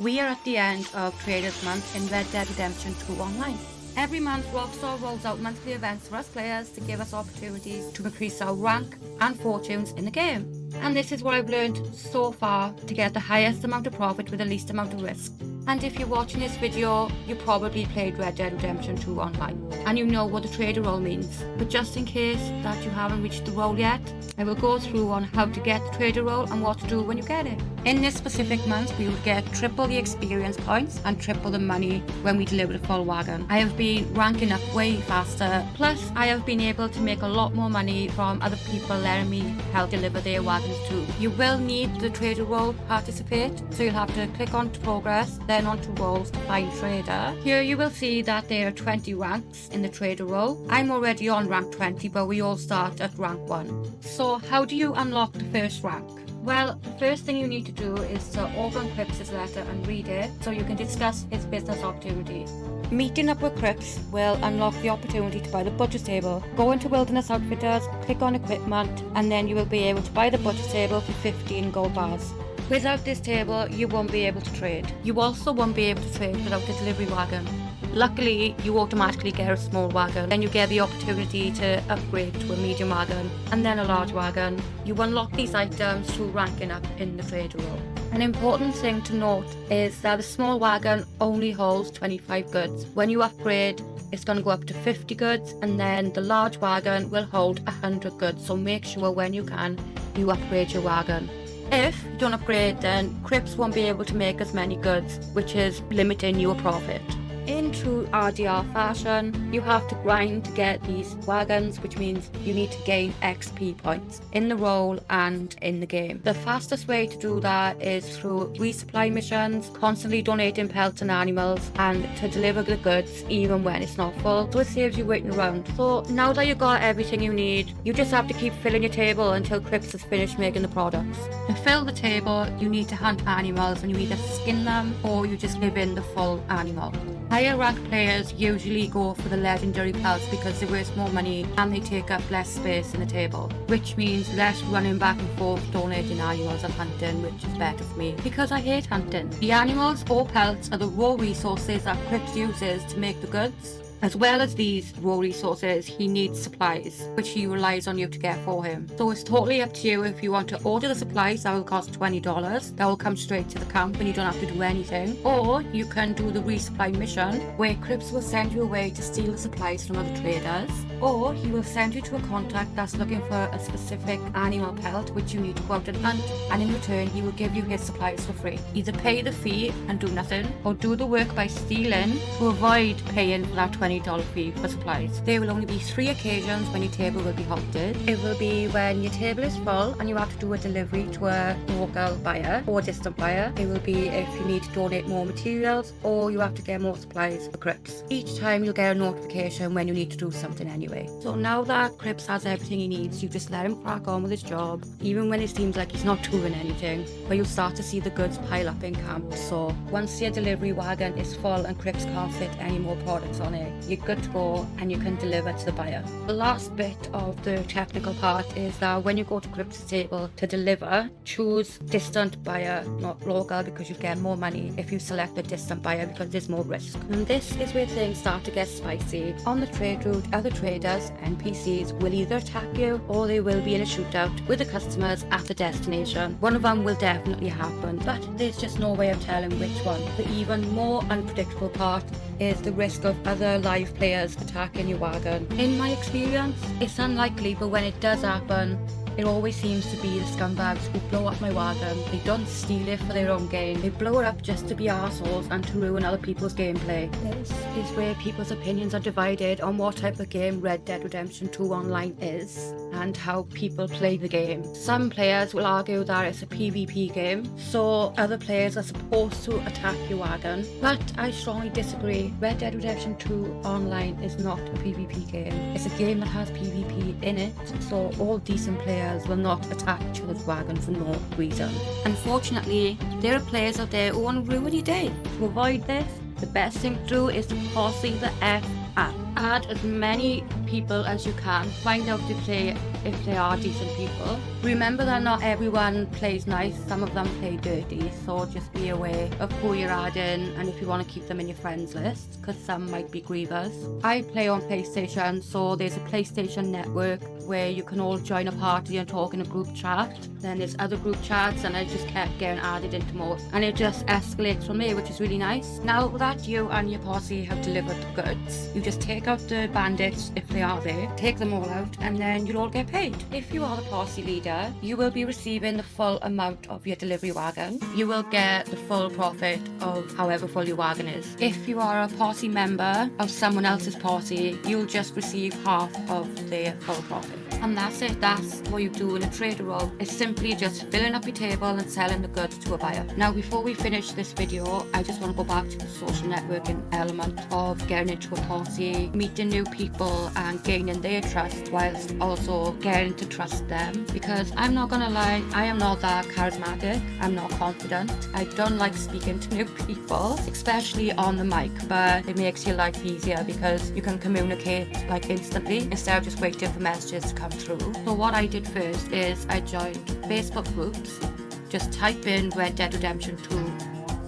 We are at the end of Traders Month in Red Dead Redemption 2 Online. Every month, Rockstar rolls out monthly events for us players to give us opportunities to increase our rank and fortunes in the game. And this is what I've learned so far to get the highest amount of profit with the least amount of risk. And if you're watching this video, you probably played Red Dead Redemption 2 Online, and you know what the trader role means. But just in case that you haven't reached the role yet, I will go through on how to get the trader role and what to do when you get it. In this specific month, we will get triple the experience points and triple the money when we deliver the full wagon. I have been ranking up way faster, plus I have been able to make a lot more money from other people letting me help deliver their wagons too. You will need the trader role to participate, so you'll have to click on to progress, then onto roles to find trader. Here you will see that there are 20 ranks in the trader role. I'm already on rank 20, but we all start at rank 1. So how do you unlock the first rank? Well, the first thing you need to do is to open Cripps' letter and read it so you can discuss his business opportunity. Meeting up with Cripps will unlock the opportunity to buy the butcher table. Go into Wilderness Outfitters, click on equipment, and then you will be able to buy the butcher table for 15 gold bars. Without this table, you won't be able to trade. You also won't be able to trade without the delivery wagon. Luckily, you automatically get a small wagon, then you get the opportunity to upgrade to a medium wagon and then a large wagon. You unlock these items through ranking up in the trader role. An important thing to note is that the small wagon only holds 25 goods. When you upgrade, it's going to go up to 50 goods, and then the large wagon will hold 100 goods, so make sure when you can, you upgrade your wagon. If you don't upgrade, then Cripps won't be able to make as many goods, which is limiting your profit. In true RDR fashion, you have to grind to get these wagons, which means you need to gain XP points in the role and in the game. The fastest way to do that is through resupply missions, constantly donating pelts and animals, and to deliver the goods even when it's not full, so it saves you waiting around. So now that you've got everything you need, you just have to keep filling your table until Cripps has finished making the products. To fill the table, you need to hunt animals, and you either skin them or you just give in the full animal. Higher rank players usually go for the legendary pelts because they waste more money and they take up less space in the table, which means less running back and forth donating animals and hunting, which is better for me because I hate hunting. The animals or pelts are the raw resources that Cripps uses to make the goods. As well as these raw resources, he needs supplies, which he relies on you to get for him. So it's totally up to you if you want to order the supplies that will cost $20, that will come straight to the camp and you don't have to do anything. Or you can do the resupply mission, where Cripps will send you away to steal the supplies from other traders. Or he will send you to a contact that's looking for a specific animal pelt which you need to go out and hunt, and in return he will give you his supplies for free. Either pay the fee and do nothing, or do the work by stealing to avoid paying for that $20 fee for supplies. There will only be 3 occasions when your table will be halted. It will be when your table is full and you have to do a delivery to a local buyer or distant buyer. It will be if you need to donate more materials or you have to get more supplies for Cripps. Each time you'll get a notification when you need to do something anyway. So now that Cripps has everything he needs, you just let him crack on with his job, even when it seems like he's not doing anything. But you'll start to see the goods pile up in camp. So once your delivery wagon is full and Cripps can't fit any more products on it, you're good to go and you can deliver to the buyer. The last bit of the technical part is that when you go to Cripps' table to deliver, choose distant buyer, not local, because you get more money if you select a distant buyer because there's more risk. And this is where things start to get spicy. On the trade route, other traders, NPCs, will either attack you or they will be in a shootout with the customers at the destination. One of them will definitely happen, but there's just no way of telling which one. The even more unpredictable part is the risk of other live players attacking your wagon. In my experience, it's unlikely, but when it does happen, it always seems to be the scumbags who blow up my wagon. They don't steal it for their own gain. They blow it up just to be arseholes and to ruin other people's gameplay. This is where people's opinions are divided on what type of game Red Dead Redemption 2 Online is and how people play the game. Some players will argue that it's a PvP game, so other players are supposed to attack your wagon. But I strongly disagree. Red Dead Redemption 2 Online is not a PvP game. It's a game that has PvP in it, so all decent players will not attack each other's wagon for no reason. Unfortunately, there are players out there who want to ruin your day. To avoid this, the best thing to do is to posse the F up. Add as many people as you can. Find out if they are decent people. Remember that not everyone plays nice, some of them play dirty, so just be aware of who you're adding and if you want to keep them in your friends list, because some might be grievers. I play on PlayStation, so there's a PlayStation network where you can all join a party and talk in a group chat. Then there's other group chats, and I just kept getting added into more, and it just escalates from there, which is really nice. Now that you and your posse have delivered the goods, you just take out the bandits if they are there, take them all out, and then you'll all get paid. If you are the posse leader, you will be receiving the full amount of your delivery wagon. You will get the full profit of however full your wagon is. If you are a posse member of someone else's posse, you'll just receive half of their full profit. And that's it. That's what you do in a trader role. It's simply just filling up your table and selling the goods to a buyer. Now, before we finish this video, I just want to go back to the social networking element of getting into a posse, meeting new people and gaining their trust, whilst also getting to trust them. Because I'm not gonna lie, I am not that charismatic. I'm not confident. I don't like speaking to new people, especially on the mic, but it makes your life easier because you can communicate like instantly instead of just waiting for messages to come through. So what I did first is I joined Facebook groups. Just type in Red Dead Redemption 2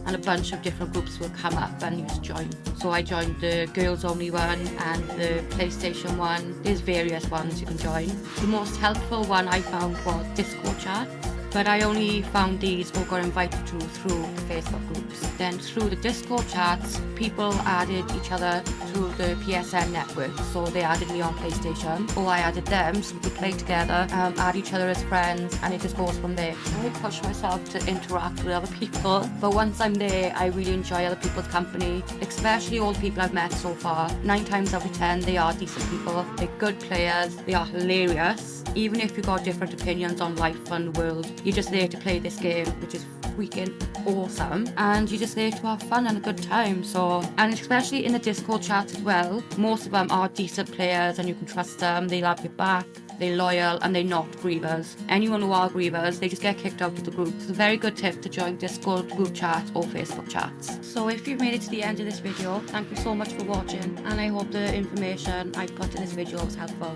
and a bunch of different groups will come up and you just join. So I joined the girls only one and the PlayStation one. There's various ones you can join. The most helpful one I found was Discord chat, but I only found these or got invited to through the Facebook groups. Then through the Discord chats, people added each other through the PSN network. So they added me on PlayStation, or I added them, so we could play together, add each other as friends, and it just goes from there. I push myself to interact with other people, but once I'm there, I really enjoy other people's company, especially all the people I've met so far. 9 times out of 10, they are decent people. They're good players. They are hilarious. Even if you've got different opinions on life and the world, you're just there to play this game, which is freaking awesome, and you're just there to have fun and a good time. So, and especially in the Discord chat as well, most of them are decent players and you can trust them. They'll have your back, they're loyal, and they're not grievers. Anyone who are grievers, they just get kicked out of the group. It's a very good tip to join Discord group chats or Facebook chats. So if you've made it to the end of this video, thank you so much for watching, and I hope the information I put in this video was helpful.